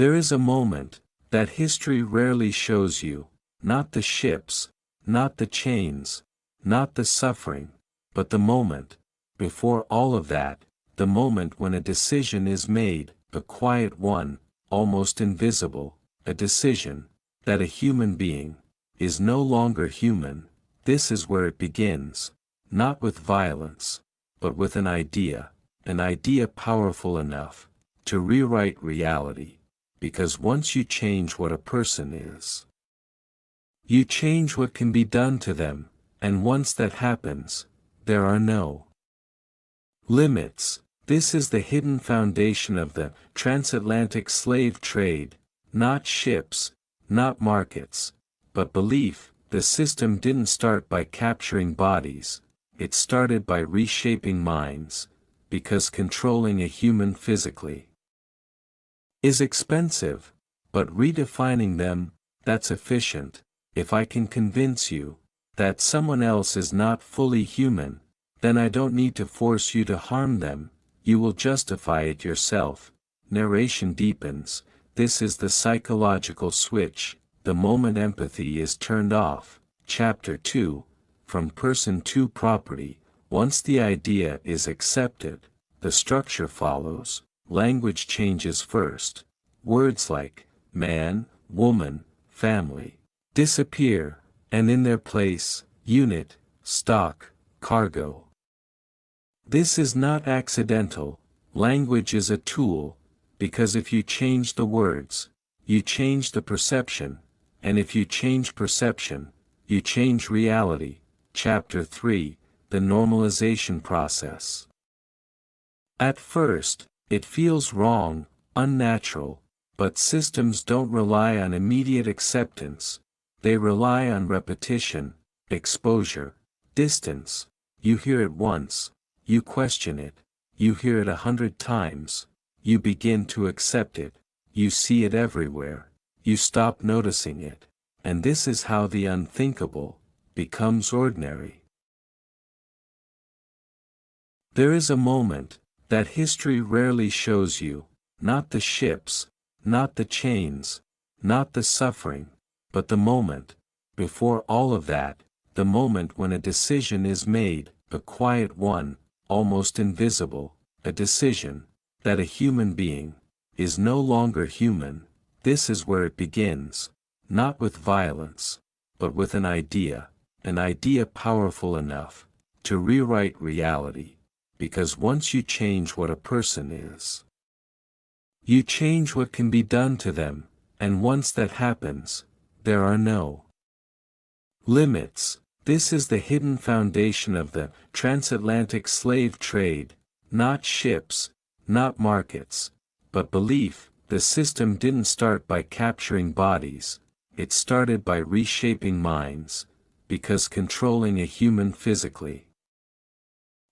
There is a moment that history rarely shows you, not the ships, not the chains, not the suffering, but the moment, before all of that, the moment when a decision is made, a quiet one, almost invisible, a decision, that a human being, is no longer human. This is where it begins, not with violence, but with an idea powerful enough, to rewrite reality, because once you change what a person is, you change what can be done to them, and once that happens, there are no limits. This is the hidden foundation of the transatlantic slave trade, not ships, not markets, but belief. The system didn't start by capturing bodies, it started by reshaping minds, because controlling a human physically is expensive, but redefining them, that's efficient. If I can convince you that someone else is not fully human, then I don't need to force you to harm them, you will justify it yourself. Narration deepens. This is the psychological switch, the moment empathy is turned off. Chapter 2, From Person to Property. Once the idea is accepted, the structure follows. Language changes first. Words like man, woman, family disappear, and in their place, unit, stock, cargo. This is not accidental. Language is a tool, because if you change the words, you change the perception, and if you change perception, you change reality. Chapter 3, The Normalization Process. At first, it feels wrong, unnatural, but systems don't rely on immediate acceptance, they rely on repetition, exposure, distance. You hear it once, you question it, you hear it 100 times, you begin to accept it, you see it everywhere, you stop noticing it, and this is how the unthinkable becomes ordinary. There is a moment that history rarely shows you, not the ships, not the chains, not the suffering, but the moment, before all of that, the moment when a decision is made, a quiet one, almost invisible, a decision, that a human being, is no longer human. This is where it begins, not with violence, but with an idea powerful enough, to rewrite reality, because once you change what a person is, you change what can be done to them, and once that happens, there are no limits. This is the hidden foundation of the transatlantic slave trade, not ships, not markets, but belief. The system didn't start by capturing bodies, it started by reshaping minds, because controlling a human physically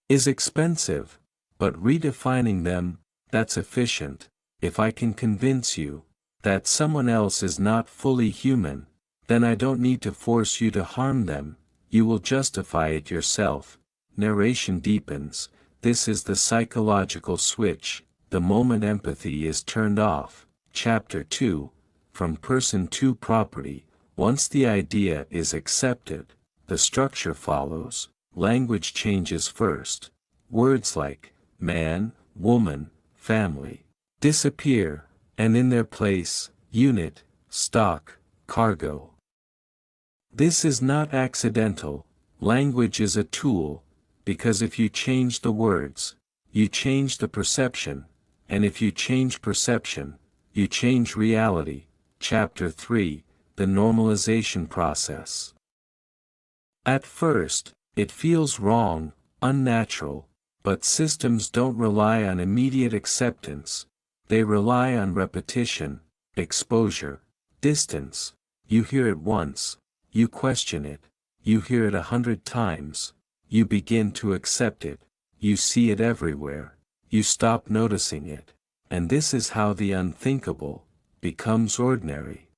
is expensive, but redefining them, that's efficient. If I can convince you that someone else is not fully human, then I don't need to force you to harm them, you will justify it yourself. Narration deepens. This is the psychological switch, the moment empathy is turned off. Chapter 2, From Person to Property. Once the idea is accepted, the structure follows. Language changes first. Words like man, woman, family disappear, and in their place, unit, stock, cargo. This is not accidental. Language is a tool, because if you change the words, you change the perception, and if you change perception, you change reality. Chapter 3, The Normalization Process. At first, it feels wrong, unnatural, but systems don't rely on immediate acceptance, they rely on repetition, exposure, distance. You hear it once, you question it, you hear it 100 times, you begin to accept it, you see it everywhere, you stop noticing it, and this is how the unthinkable becomes ordinary.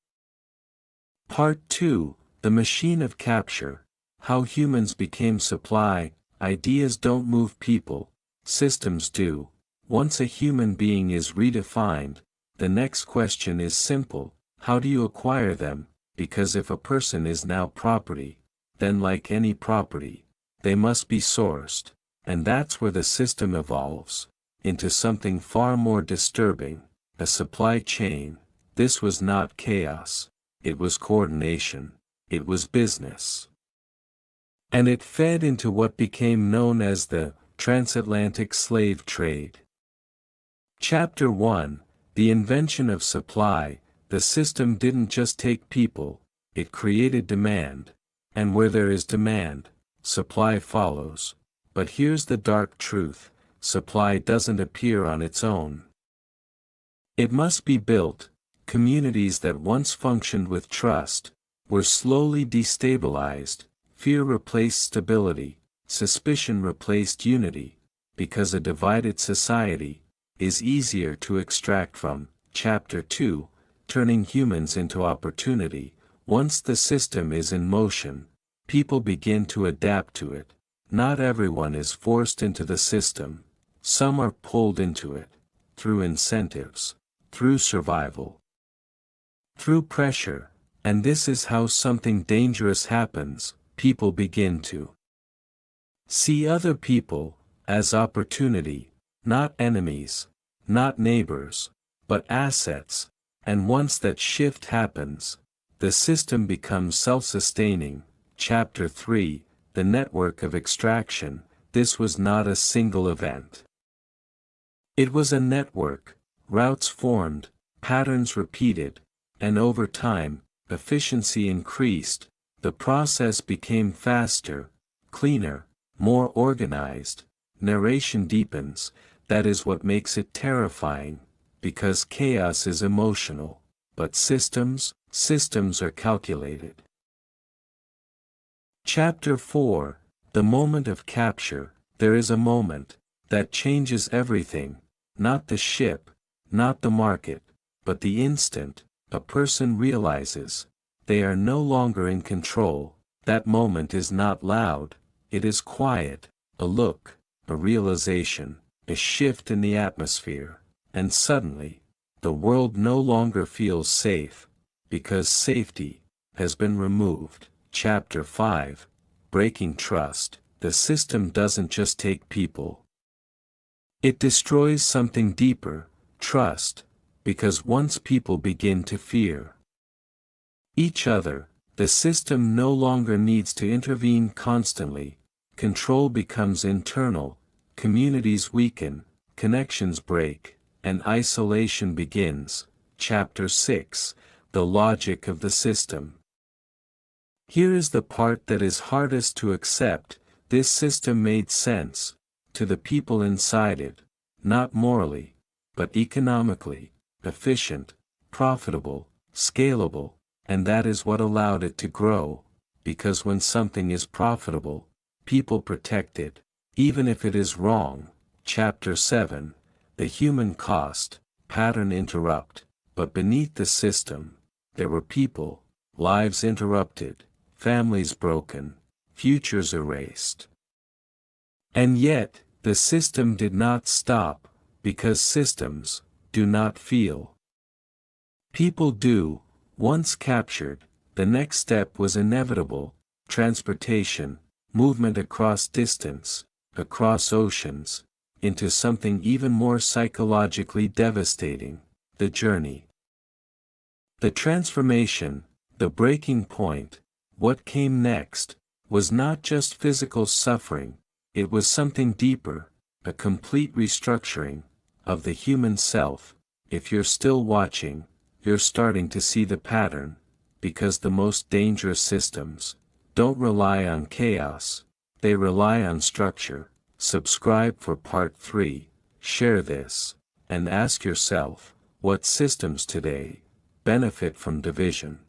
Part 2, The Machine of Capture. How humans became supply. Ideas don't move people, systems do. Once a human being is redefined, the next question is simple: how do you acquire them? Because if a person is now property, then like any property, they must be sourced, and that's where the system evolves into something far more disturbing, a supply chain. This was not chaos, it was coordination, it was business. And it fed into what became known as the transatlantic slave trade. Chapter 1: The invention of supply. The system didn't just take people, it created demand, and where there is demand, supply follows. But here's the dark truth: supply doesn't appear on its own. It must be built. Communities that once functioned with trust were slowly destabilized. Fear replaced stability, suspicion replaced unity, because a divided society is easier to extract from. Chapter 2: Turning humans into opportunity. Once the system is in motion, people begin to adapt to it. Not everyone is forced into the system, some are pulled into it, through incentives, through survival, through pressure, and this is how something dangerous happens. People begin to see other people as opportunity, not enemies, not neighbors, but assets, and once that shift happens, the system becomes self-sustaining. Chapter 3: The network of extraction. This was not a single event. It was a network, routes formed, patterns repeated, and over time, efficiency increased. The process became faster, cleaner, more organized. Narration deepens. That is what makes it terrifying, because chaos is emotional, but systems are calculated. Chapter 4: The moment of capture. There is a moment that changes everything, not the ship, not the market, but the instant a person realizes they are no longer in control. That moment is not loud, it is quiet, a look, a realization, a shift in the atmosphere, and suddenly, the world no longer feels safe, because safety has been removed. Chapter 5: Breaking trust. The system doesn't just take people. It destroys something deeper, trust, because once people begin to fear each other, the system no longer needs to intervene constantly. Control becomes internal, communities weaken, connections break, and isolation begins. Chapter 6: The logic of the system. Here is the part that is hardest to accept. This system made sense to the people inside it, not morally, but economically, efficient, profitable, scalable, and that is what allowed it to grow, because when something is profitable, people protect it, even if it is wrong. Chapter 7: The human cost. Pattern interrupt, but beneath the system, there were people, lives interrupted, families broken, futures erased. And yet, the system did not stop, because systems do not feel. People do. Once captured, the next step was inevitable: transportation, movement across distance, across oceans, into something even more psychologically devastating: the journey. The transformation, the breaking point, what came next, was not just physical suffering, it was something deeper, a complete restructuring of the human self. If you're still watching, you're starting to see the pattern, because the most dangerous systems don't rely on chaos, they rely on structure. Subscribe for part 3, share this, and ask yourself, what systems today benefit from division?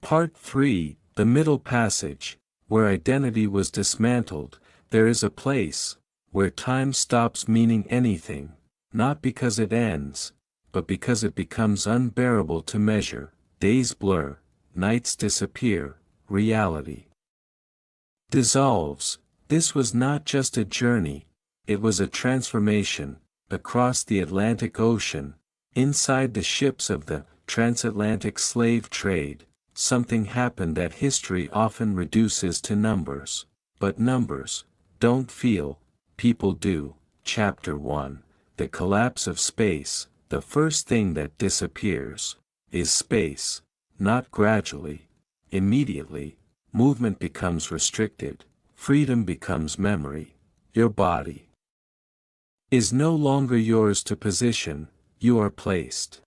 Part 3, The Middle Passage. Where identity was dismantled, there is a place where time stops meaning anything, not because it ends, but because it becomes unbearable to measure. Days blur, nights disappear, reality dissolves. This was not just a journey, it was a transformation, across the Atlantic Ocean, inside the ships of the transatlantic slave trade, something happened that history often reduces to numbers. But numbers don't feel, people do. Chapter 1. The collapse of space. The first thing that disappears is space, not gradually, immediately. Movement becomes restricted, freedom becomes memory. Your body is no longer yours to position, you are placed.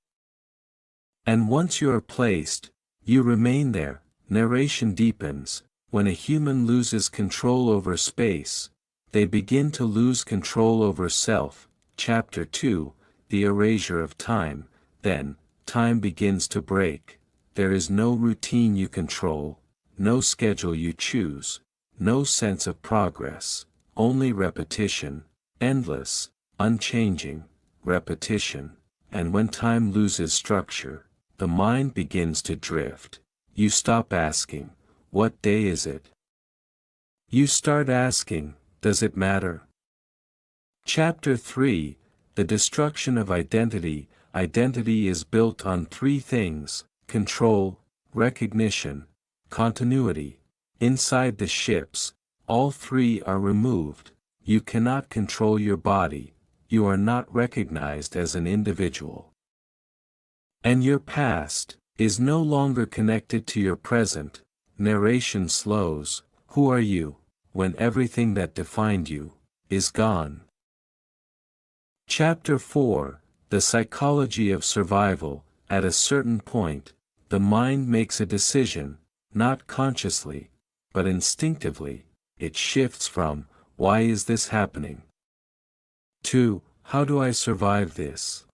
And once you are placed, you remain there. Narration deepens. When a human loses control over space, they begin to lose control over self. Chapter 2. The erasure of time. Then, time begins to break. There is no routine you control, no schedule you choose, no sense of progress, only repetition, endless, unchanging, repetition. And when time loses structure, the mind begins to drift. You stop asking, what day is it? You start asking, does it matter? Chapter 3. The destruction of identity. Identity is built on three things: control, recognition, continuity. Inside the ships, all three are removed. You cannot control your body, you are not recognized as an individual. And your past is no longer connected to your present. Narration slows. Who are you, when everything that defined you is gone? Chapter 4. The psychology of survival. At a certain point, the mind makes a decision, not consciously, but instinctively. It shifts from, why is this happening? To, how do I survive this?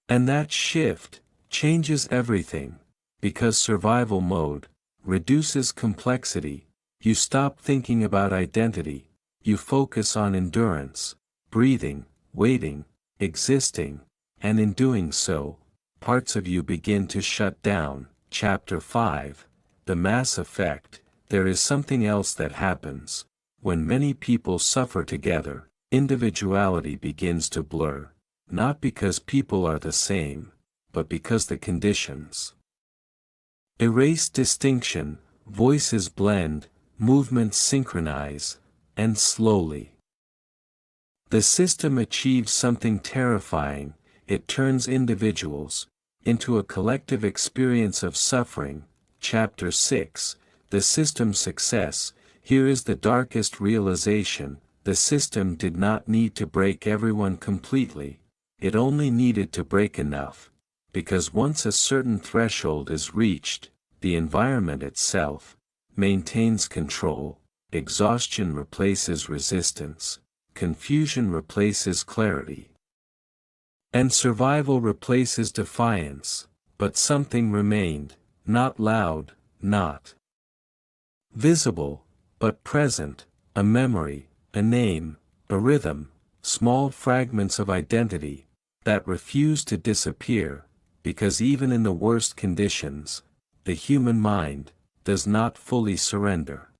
And that shift changes everything, because survival mode reduces complexity. You stop thinking about identity, you focus on endurance, breathing, waiting, existing, and in doing so, parts of you begin to shut down. Chapter 5. The mass effect. There is something else that happens. When many people suffer together, individuality begins to blur, not because people are the same, but because the conditions erase distinction, voices blend, movements synchronize, and slowly the system achieves something terrifying. It turns individuals into a collective experience of suffering. Chapter 6. The system's success. Here is the darkest realization: the system did not need to break everyone completely, it only needed to break enough, because once a certain threshold is reached, the environment itself maintains control. Exhaustion replaces resistance, confusion replaces clarity, and survival replaces defiance. But something remained, not loud, not visible, but present: a memory, a name, a rhythm, small fragments of identity that refuse to disappear, because even in the worst conditions, the human mind does not fully surrender.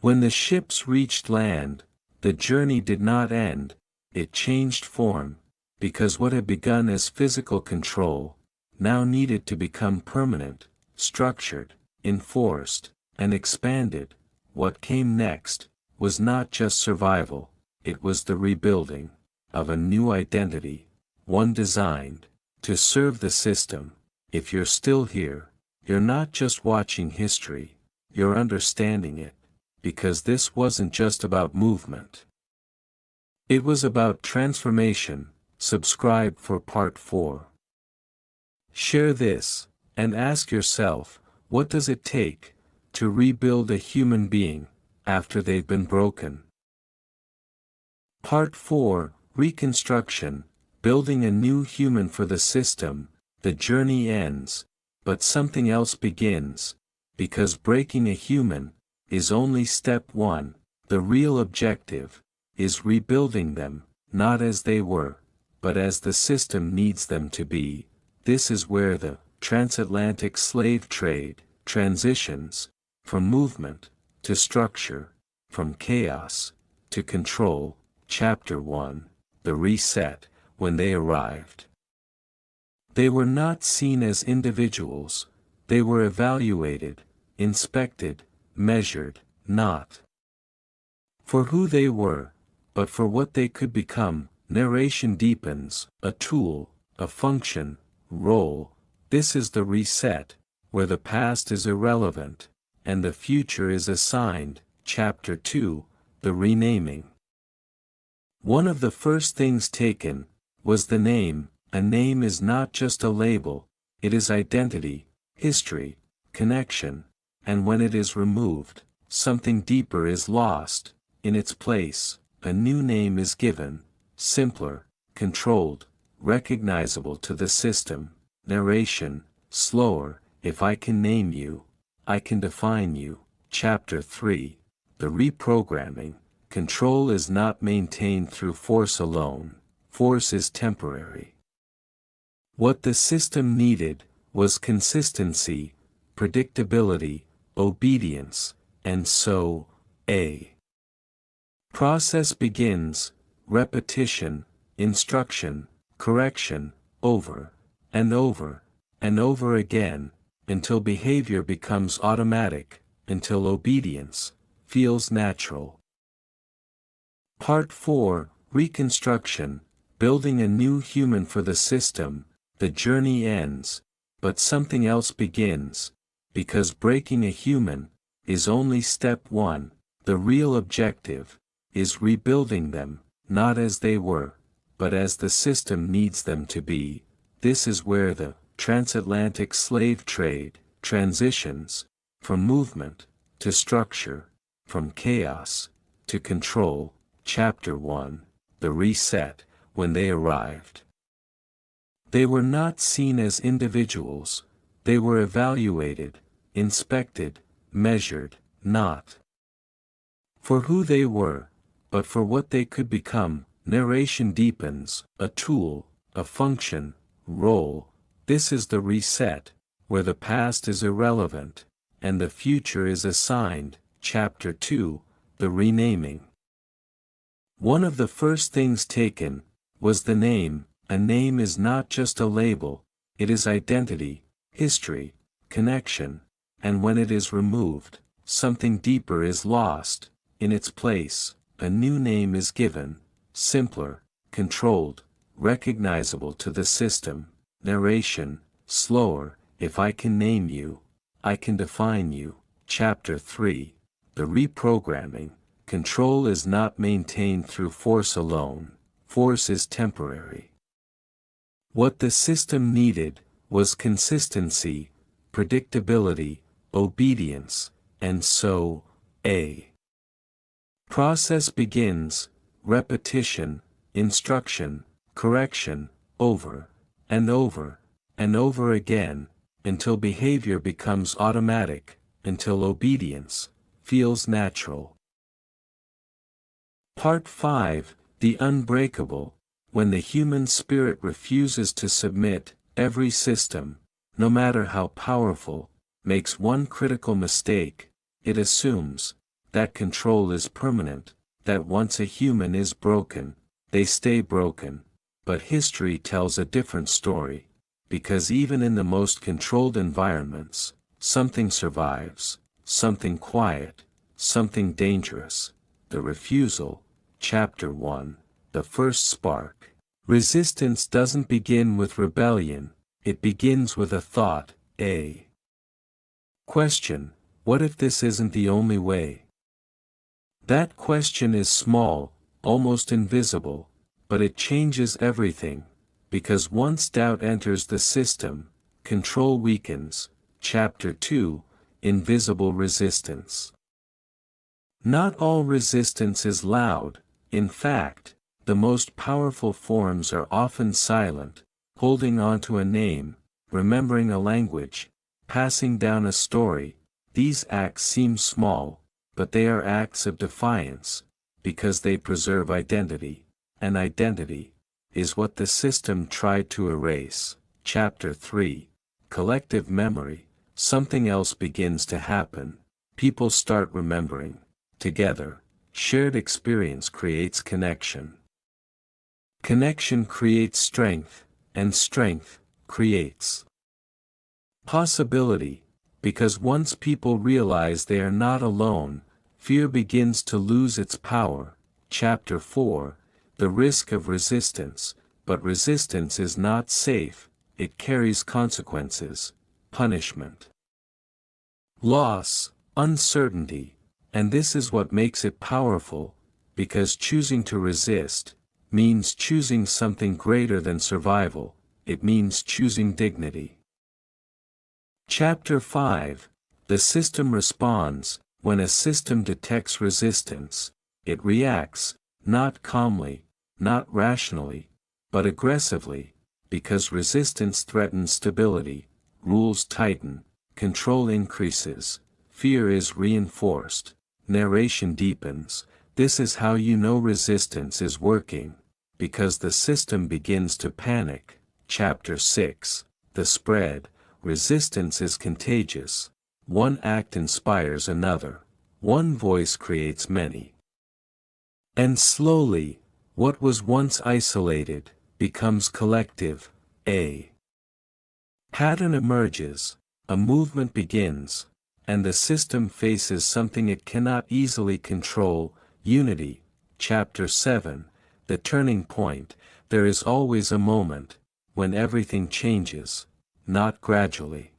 When the ships reached land, the journey did not end, it changed form, because what had begun as physical control now needed to become permanent, structured, enforced, and expanded. What came next was not just survival, it was the rebuilding of a new identity, one designed to serve the system. If you're still here, you're not just watching history, you're understanding it, because this wasn't just about movement. It was about transformation. Subscribe for Part 4. Share this, and ask yourself, what does it take to rebuild a human being after they've been broken? Part 4. Reconstruction. Building a new human for the system. The journey ends, but something else begins, because breaking a human is only step 1. The real objective is rebuilding them, not as they were, but as the system needs them to be. This is where the transatlantic slave trade transitions from movement to structure, from chaos to control. Chapter 1. the reset, when they arrived. They were not seen as individuals, they were evaluated, inspected, measured, not for who they were, but for what they could become. Narration deepens, a tool, a function, role. This is the reset, where the past is irrelevant, and the future is assigned. Chapter 2, the renaming. One of the first things taken was the name. A name is not just a label, it is identity, history, connection, and when it is removed, something deeper is lost. In its place, a new name is given, simpler, controlled, recognizable to the system. Narration, slower. If I can name you, I can define you. Chapter 3, the reprogramming. Control is not maintained through force alone, force is temporary. What the system needed was consistency, predictability, obedience, and so, a process begins, repetition, instruction, correction, over, and over, and over again, until behavior becomes automatic, until obedience feels natural. Part 4, Reconstruction, building a new human for the system. The journey ends, but something else begins, because breaking a human is only step 1, the real objective is rebuilding them, not as they were, but as the system needs them to be. This is where the transatlantic slave trade transitions, from movement to structure, from chaos to control. Chapter 1, the reset. When they arrived, they were not seen as individuals, they were evaluated, inspected, measured, not for who they were, but for what they could become. Narration deepens, a tool, a function, role. This is the reset, where the past is irrelevant, and the future is assigned. Chapter 2, the renaming. One of the first things taken was the name. A name is not just a label, it is identity, history, connection, and when it is removed, something deeper is lost. In its place, a new name is given, simpler, controlled, recognizable to the system. Narration, slower. If I can name you, I can define you. Chapter 3, the reprogramming. Control is not maintained through force alone, force is temporary. What the system needed was consistency, predictability, obedience, and so, a process begins, repetition, instruction, correction, over, and over, and over again, until behavior becomes automatic, until obedience feels natural. Part 5, the unbreakable. When the human spirit refuses to submit, every system, no matter how powerful, makes one critical mistake. It assumes that control is permanent, that once a human is broken, they stay broken. But history tells a different story, because even in the most controlled environments, something survives, something quiet, something dangerous. The refusal. Chapter 1, the first spark. Resistance doesn't begin with rebellion, it begins with a thought, a question. What if this isn't the only way? That question is small, almost invisible, but it changes everything, because once doubt enters the system, control weakens. Chapter 2, invisible resistance. Not all resistance is loud. In fact, the most powerful forms are often silent, holding on to a name, remembering a language, passing down a story. These acts seem small, but they are acts of defiance, because they preserve identity, and identity is what the system tried to erase. Chapter 3, collective memory. Something else begins to happen. People start remembering together. Shared experience creates connection. Connection creates strength, and strength creates possibility, because once people realize they are not alone, fear begins to lose its power. Chapter 4, The Risk of Resistance. But resistance is not safe, it carries consequences, punishment, loss, uncertainty, and this is what makes it powerful, because choosing to resist means choosing something greater than survival, it means choosing dignity. Chapter 5, The System Responds. When a system detects resistance, it reacts, not calmly, not rationally, but aggressively, because resistance threatens stability, rules tighten, control increases, fear is reinforced, narration deepens. This is how you know resistance is working, because the system begins to panic. Chapter 6, The Spread. Resistance is contagious. One act inspires another. One voice creates many. And slowly, what was once isolated becomes collective. A pattern emerges, a movement begins, and the system faces something it cannot easily control. Unity. Chapter 7, The Turning Point. There is always a moment when everything changes, not gradually,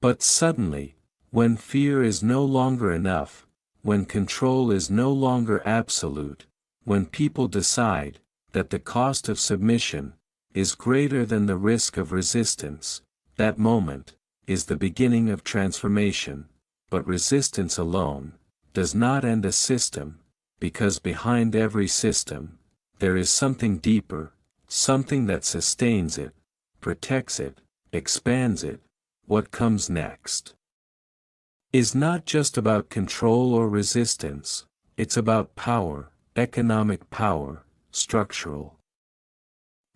but suddenly, when fear is no longer enough, when control is no longer absolute, when people decide that the cost of submission is greater than the risk of resistance. That moment is the beginning of transformation. But resistance alone does not end a system, because behind every system there is something deeper, something that sustains it, protects it, expands it. What comes next is not just about control or resistance, it's about power, economic power, structural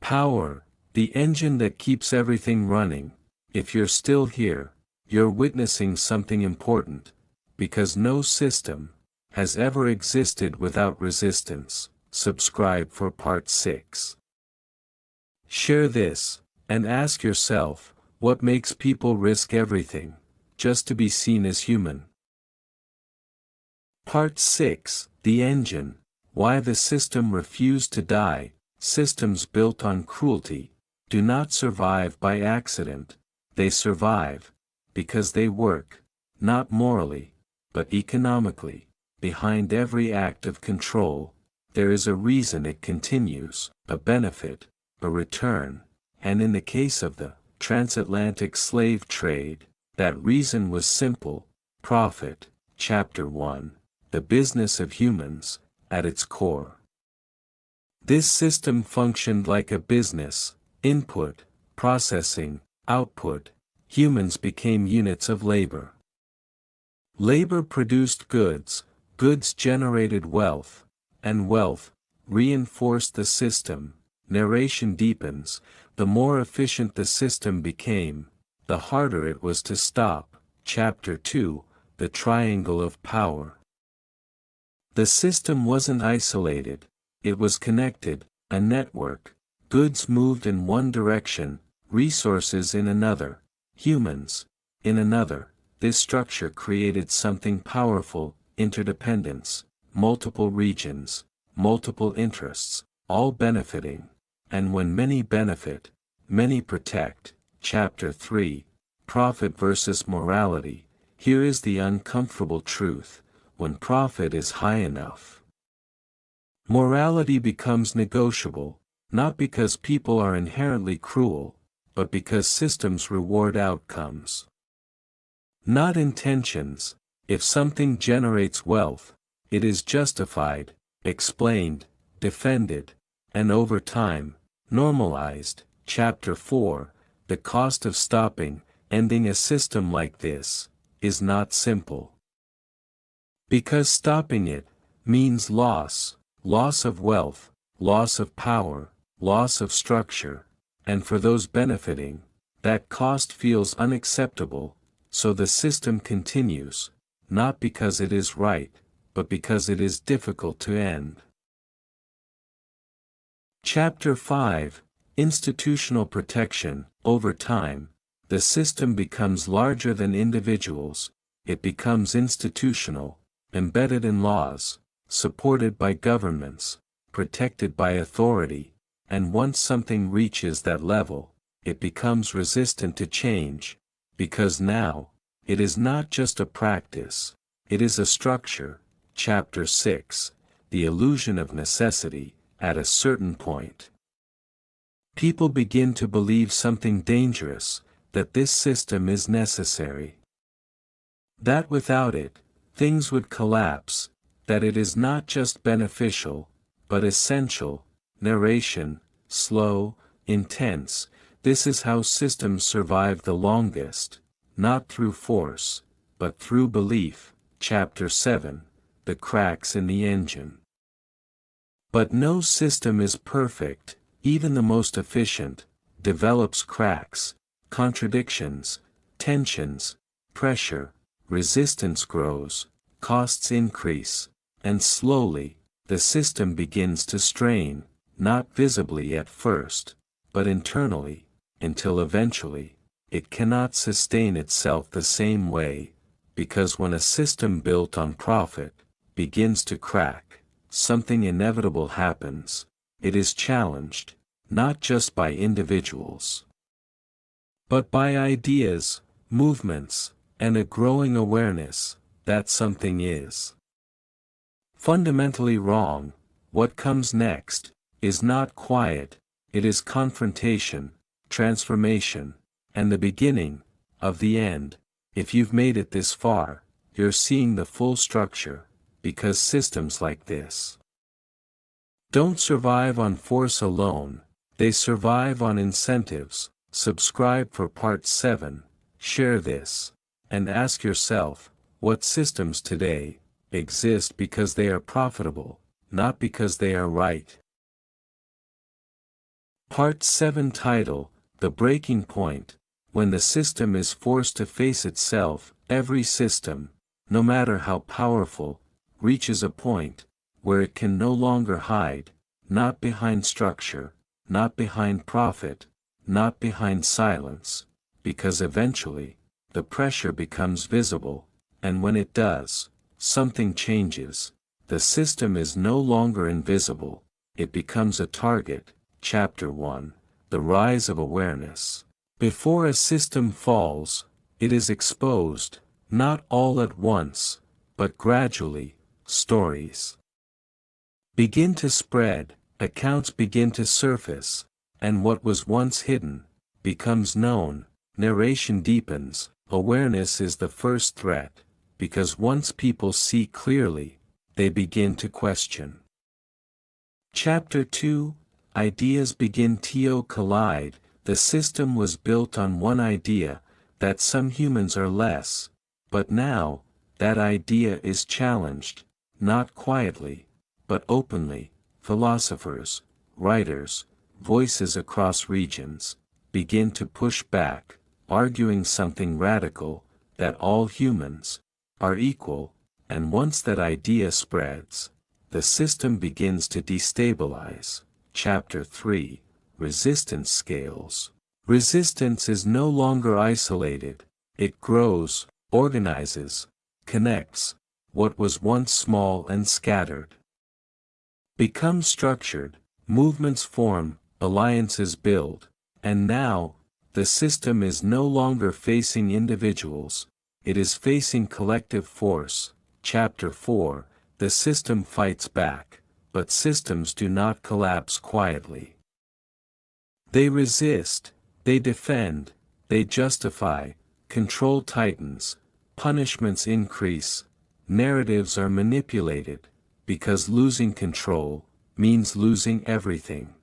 power, the engine that keeps everything running. If you're still here, you're witnessing something important, because no system has ever existed without resistance. Subscribe for Part 6. Share this, and ask yourself, what makes people risk everything, just to be seen as human? Part 6, The Engine. Why the system refused to die. Systems built on cruelty do not survive by accident, they survive because they work, not morally, but economically. Behind every act of control, there is a reason it continues, a benefit, a return, and in the case of the transatlantic slave trade, that reason was simple: profit. Chapter 1, The Business of Humans. At its core, this system functioned like a business: input, processing, output. Humans became units of labor. Labor produced goods, goods generated wealth, and wealth reinforced the system. Narration deepens. The more efficient the system became, the harder it was to stop. Chapter 2, The Triangle of Power. The system wasn't isolated, it was connected, a network. Goods moved in one direction, resources in another, humans in another. This structure created something powerful: interdependence, multiple regions, multiple interests, all benefiting. And when many benefit, many protect. Chapter 3, Profit versus Morality. Here is the uncomfortable truth: when profit is high enough, morality becomes negotiable, not because people are inherently cruel, but because systems reward outcomes, not intentions. If something generates wealth, it is justified, explained, defended, and over time, normalized. Chapter 4, The Cost of Stopping. Ending a system like this is not simple, because stopping it means loss, loss of wealth, loss of power, loss of structure, and for those benefiting, that cost feels unacceptable. So the system continues, not because it is right, but because it is difficult to end. Chapter 5, Institutional Protection. Over time, the system becomes larger than individuals, it becomes institutional, embedded in laws, supported by governments, protected by authority, and once something reaches that level, it becomes resistant to change, because now, it is not just a practice, it is a structure. Chapter 6, The Illusion of Necessity. At a certain point, people begin to believe something dangerous, that this system is necessary. That without it, things would collapse, that it is not just beneficial, but essential. Narration, slow, intense. This is how systems survive the longest, not through force, but through belief. Chapter 7, The Cracks in the Engine. But no system is perfect, even the most efficient, develops cracks, contradictions, tensions, pressure, resistance grows, costs increase, and slowly, the system begins to strain, not visibly at first, but internally, until eventually, it cannot sustain itself the same way, because when a system built on profit begins to crack, something inevitable happens. It is challenged, not just by individuals, but by ideas, movements, and a growing awareness that something is fundamentally wrong. What comes next is not quiet, it is confrontation, transformation, and the beginning of the end. If you've made it this far, you're seeing the full structure, because systems like this don't survive on force alone, they survive on incentives. Subscribe for Part 7, share this, and ask yourself, what systems today exist because they are profitable, not because they are right. Part 7 title, The Breaking Point. When the system is forced to face itself, every system, no matter how powerful, reaches a point where it can no longer hide, not behind structure, not behind profit, not behind silence, because eventually, the pressure becomes visible, and when it does, something changes. The system is no longer invisible, it becomes a target. Chapter 1, The Rise of Awareness. Before a system falls, it is exposed, not all at once, but gradually. Stories begin to spread, accounts begin to surface, and what was once hidden becomes known. Narration deepens. Awareness is the first threat, because once people see clearly, they begin to question. Chapter 2, Ideas begin to collide. The system was built on one idea, that some humans are less, but now, that idea is challenged, not quietly, but openly. Philosophers, writers, voices across regions, begin to push back, arguing something radical, that all humans are equal, and once that idea spreads, the system begins to destabilize. Chapter 3, Resistance Scales. Resistance is no longer isolated, it grows, organizes, connects. What was once small and scattered becomes structured, movements form, alliances build, and now, the system is no longer facing individuals, it is facing collective force. Chapter 4, The system fights back, but systems do not collapse quietly. They resist, they defend, they justify, control tightens, punishments increase, narratives are manipulated, because losing control means losing everything.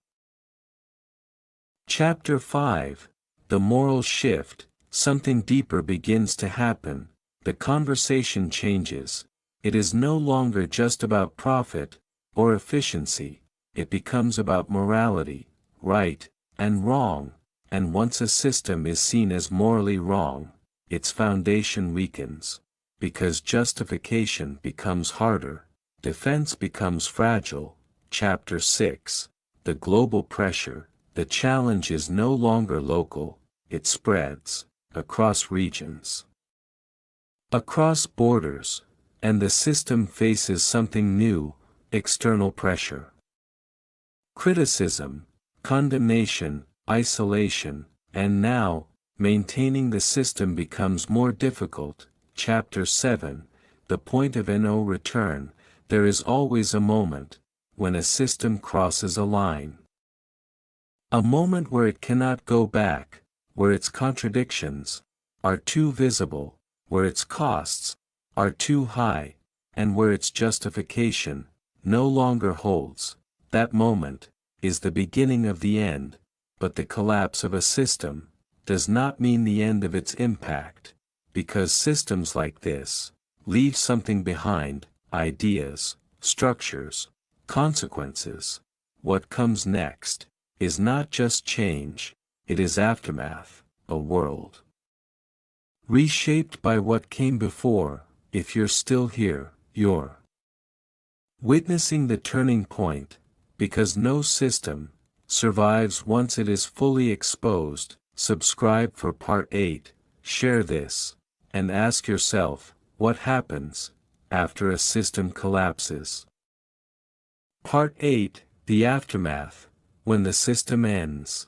Chapter 5, The Moral Shift. Something deeper begins to happen, the conversation changes, it is no longer just about profit, or efficiency, it becomes about morality, right, and wrong, and once a system is seen as morally wrong, its foundation weakens, because justification becomes harder, defense becomes fragile. Chapter 6, the global pressure, the challenge is no longer local, it spreads across regions, across borders, and the system faces something new, external pressure. Criticism, condemnation, isolation, and now, maintaining the system becomes more difficult. Chapter 7, The Point of No Return. There is always a moment, when a system crosses a line. A moment where it cannot go back, where its contradictions are too visible, where its costs are too high, and where its justification no longer holds. That moment is the beginning of the end, but the collapse of a system does not mean the end of its impact, because systems like this leave something behind: ideas, structures, consequences. What comes next is not just change, it is aftermath, a world reshaped by what came before. If you're still here, you're witnessing the turning point, because no system survives once it is fully exposed. Subscribe for Part 8, share this, and ask yourself, what happens after a system collapses? Part 8, The Aftermath, when the system ends,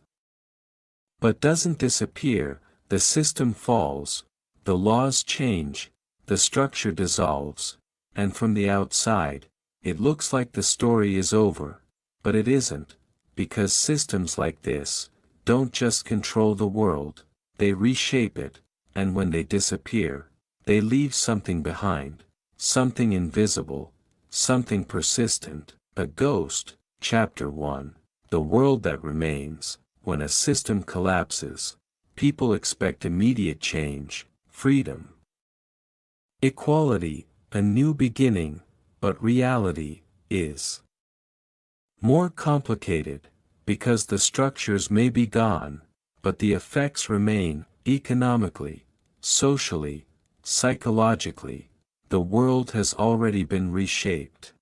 but doesn't disappear. The system falls, the laws change, the structure dissolves, and from the outside, it looks like the story is over, but it isn't, because systems like this don't just control the world, they reshape it, and when they disappear, they leave something behind, something invisible, something persistent, a ghost. Chapter 1, The World That Remains. When a system collapses, people expect immediate change, freedom, equality, a new beginning, but reality is more complicated, because the structures may be gone, but the effects remain. Economically, socially, psychologically, the world has already been reshaped.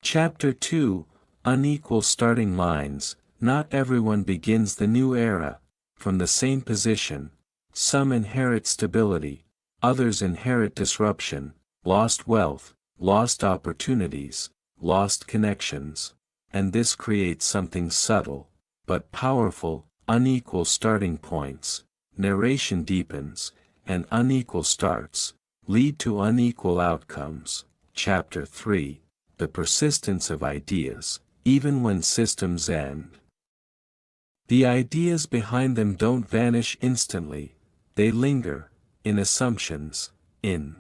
Chapter 2, Unequal Starting Lines. Not everyone begins the new era from the same position. Some inherit stability, others inherit disruption, lost wealth, lost opportunities, lost connections, and this creates something subtle, but powerful: unequal starting points. Narration deepens, and unequal starts lead to unequal outcomes. Chapter 3, The Persistence of Ideas. Even when systems end, the ideas behind them don't vanish instantly, they linger, in assumptions, in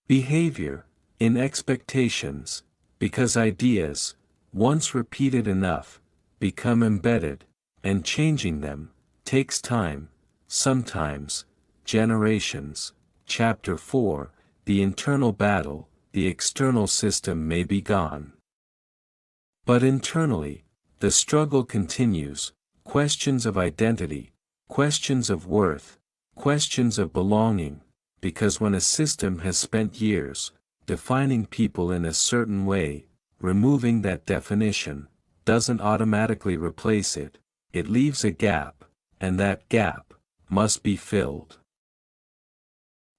behavior, in expectations, because ideas, once repeated enough, become embedded, and changing them takes time, sometimes generations. Chapter 4, The Internal Battle. The external system may be gone, but internally, the struggle continues. Questions of identity, questions of worth, questions of belonging, because when a system has spent years defining people in a certain way, removing that definition doesn't automatically replace it, it leaves a gap, and that gap must be filled.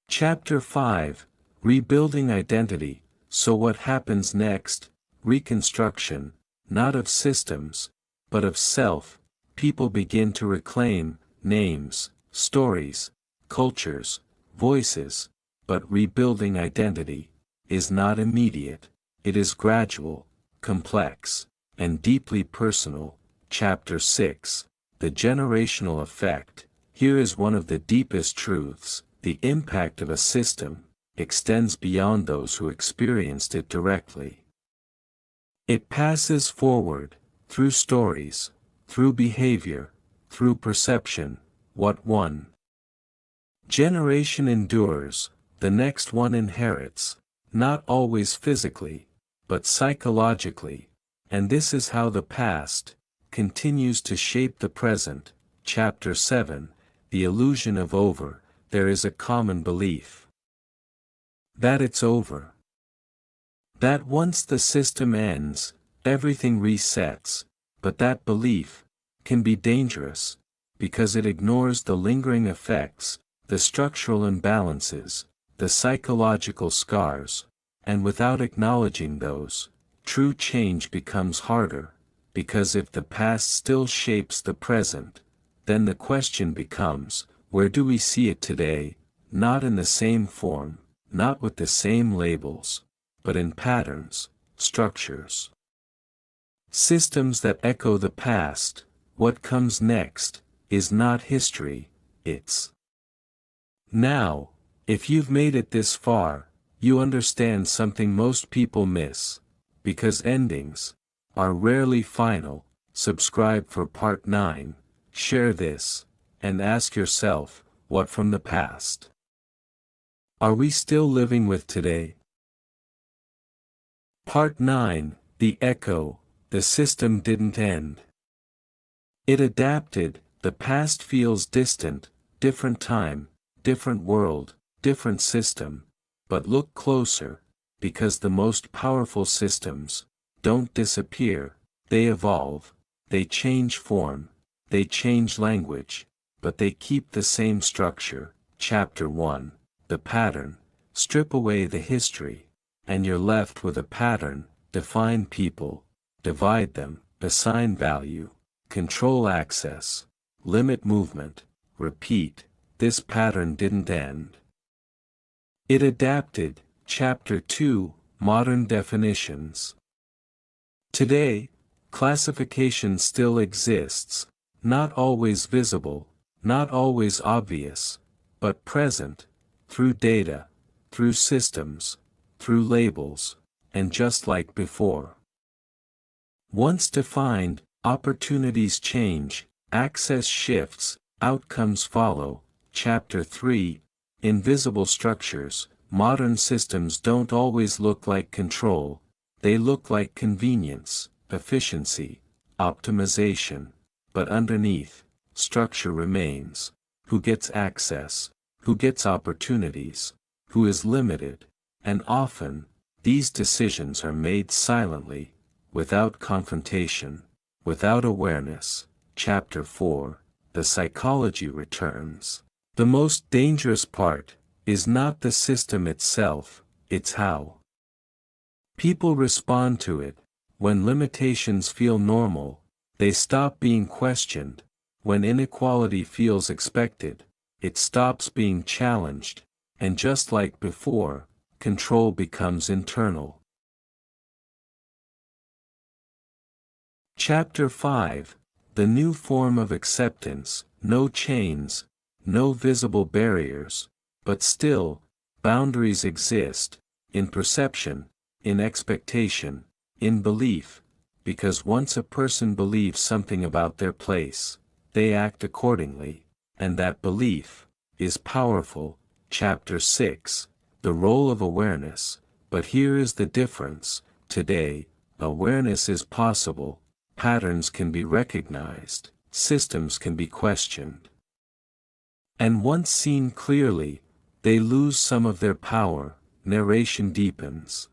Chapter 5, Rebuilding Identity. So what happens next? Reconstruction, not of systems, but of self. People begin to reclaim names, stories, cultures, voices, but rebuilding identity is not immediate, it is gradual, complex, and deeply personal. Chapter 6, The Generational Effect. Here is one of the deepest truths: the impact of a system extends beyond those who experienced it directly. It passes forward, through stories, through behavior, through perception. What one generation endures, the next one inherits, not always physically, but psychologically, and this is how the past continues to shape the present. Chapter 7, The Illusion of Over. There is a common belief that it's over, that once the system ends, everything resets, but that belief can be dangerous, because it ignores the lingering effects, the structural imbalances, the psychological scars, and without acknowledging those, true change becomes harder, because if the past still shapes the present, then the question becomes, where do we see it today? Not in the same form, not with the same labels, but in patterns, structures, systems that echo the past. What comes next is not history, it's now. If you've made it this far, you understand something most people miss, because endings are rarely final. Subscribe for part 9, share this, and ask yourself, what from the past are we still living with today? Part 9, The Echo. The system didn't end. It adapted. The past feels distant, different time, different world, different system. But look closer, because the most powerful systems don't disappear, they evolve, they change form, they change language, but they keep the same structure. Chapter 1, The Pattern. Strip away the history, and you're left with a pattern. Define people, divide them, assign value, control access, limit movement, repeat. This pattern didn't end. It adapted. Chapter 2, Modern Definitions. Today, classification still exists, not always visible, not always obvious, but present, through data, through systems, through labels, and just like before. Once defined, opportunities change, access shifts, outcomes follow. Chapter 3, Invisible Structures. Modern systems don't always look like control, they look like convenience, efficiency, optimization, but underneath, structure remains. Who gets access? Who gets opportunities? Who is limited? And often, these decisions are made silently, without confrontation, without awareness. Chapter 4, The Psychology Returns. The most dangerous part is not the system itself, it's how people respond to it. When limitations feel normal, they stop being questioned. When inequality feels expected, it stops being challenged, and just like before, control becomes internal. Chapter 5, The New Form of Acceptance. No chains, no visible barriers, but still, boundaries exist, in perception, in expectation, in belief, because once a person believes something about their place, they act accordingly, and that belief is powerful. Chapter 6, The Role of Awareness. But here is the difference. Today, awareness is possible, patterns can be recognized, systems can be questioned. And once seen clearly, they lose some of their power. Narration deepens.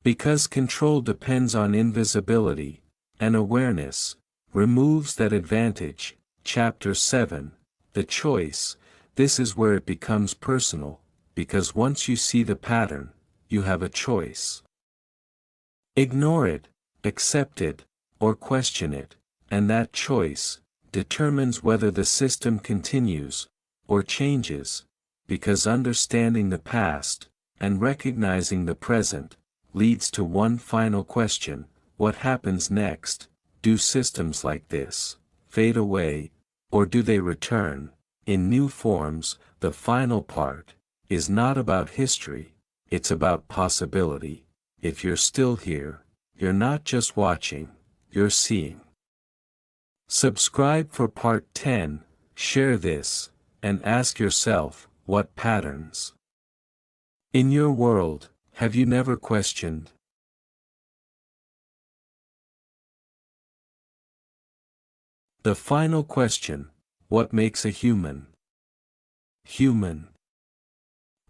Because control depends on invisibility, and awareness removes that advantage. Chapter 7, The Choice. This is where it becomes personal, because once you see the pattern, you have a choice. Ignore it, accept it, or question it, and that choice determines whether the system continues or changes, because understanding the past and recognizing the present leads to one final question: what happens next? Do systems like this fade away, or do they return in new forms? The final part is not about history, it's about possibility. If you're still here, you're not just watching, you're seeing. Subscribe for part 10, share this, and ask yourself, what patterns in your world have you never questioned? The final question: what makes a human human?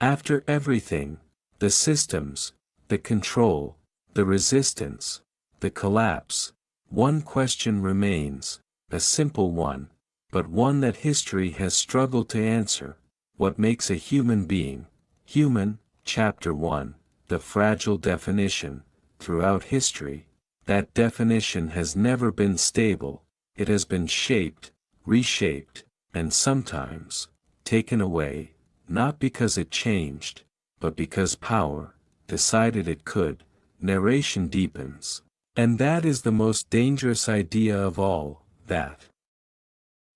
After everything, the systems, the control, the resistance, the collapse, one question remains, a simple one, but one that history has struggled to answer. What makes a human being human? Chapter 1, the fragile definition. Throughout history, that definition has never been stable. It has been shaped, reshaped, and sometimes taken away, not because it changed, but because power decided it could. Narration deepens. And that is the most dangerous idea of all, that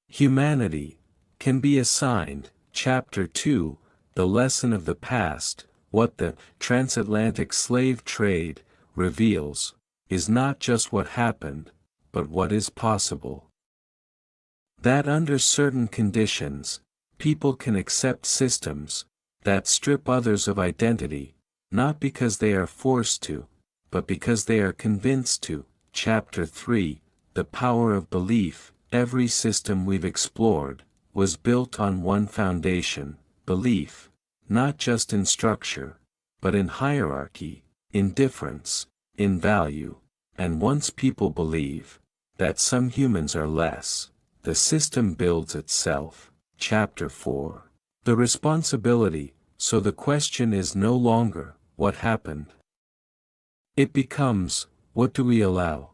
humanity can be assigned. Chapter 2, the lesson of the past. What the transatlantic slave trade reveals is not just what happened, but what is possible. That under certain conditions, people can accept systems that strip others of identity, not because they are forced to, but because they are convinced to. Chapter 3, the power of belief. Every system we've explored was built on one foundation, belief, not just in structure, but in hierarchy, in difference, in value. And once people believe that some humans are less, the system builds itself. Chapter 4, the responsibility. So the question is no longer, what happened? It becomes, what do we allow?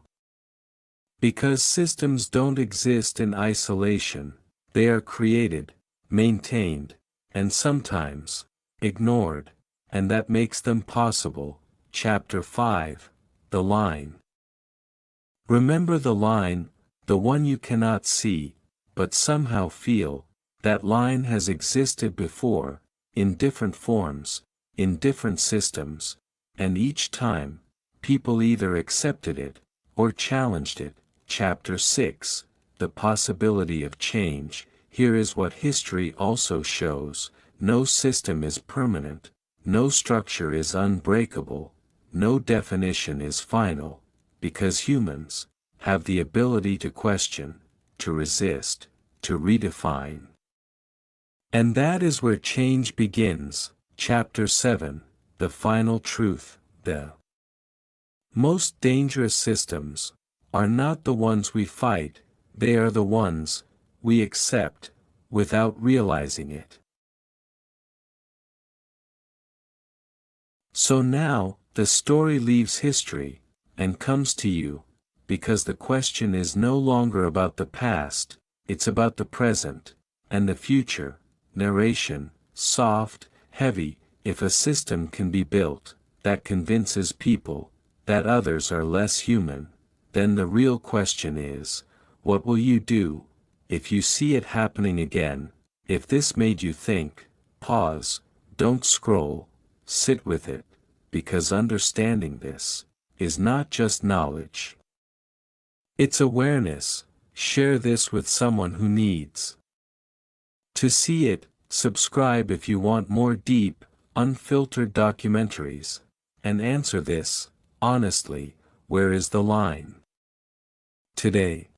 Because systems don't exist in isolation, they are created, maintained, and sometimes ignored, and that makes them possible. Chapter 5, the line. Remember the line, the one you cannot see, but somehow feel. That line has existed before, in different forms, in different systems, and each time, people either accepted it, or challenged it. Chapter 6, the possibility of change. Here is what history also shows: no system is permanent, no structure is unbreakable, no definition is final, because humans have the ability to question, to resist, to redefine. And that is where change begins. Chapter 7, the final truth. The most dangerous systems are not the ones we fight, they are the ones we accept without realizing it. So now, the story leaves history and comes to you, because the question is no longer about the past, it's about the present and the future. Narration, soft, heavy. If a system can be built that convinces people that others are less human, then the real question is, what will you do if you see it happening again? If this made you think, pause, don't scroll, sit with it, because understanding this is not just knowledge. It's awareness. Share this with someone who needs to see it. Subscribe if you want more deep, unfiltered documentaries. And answer this, honestly, where is the line today?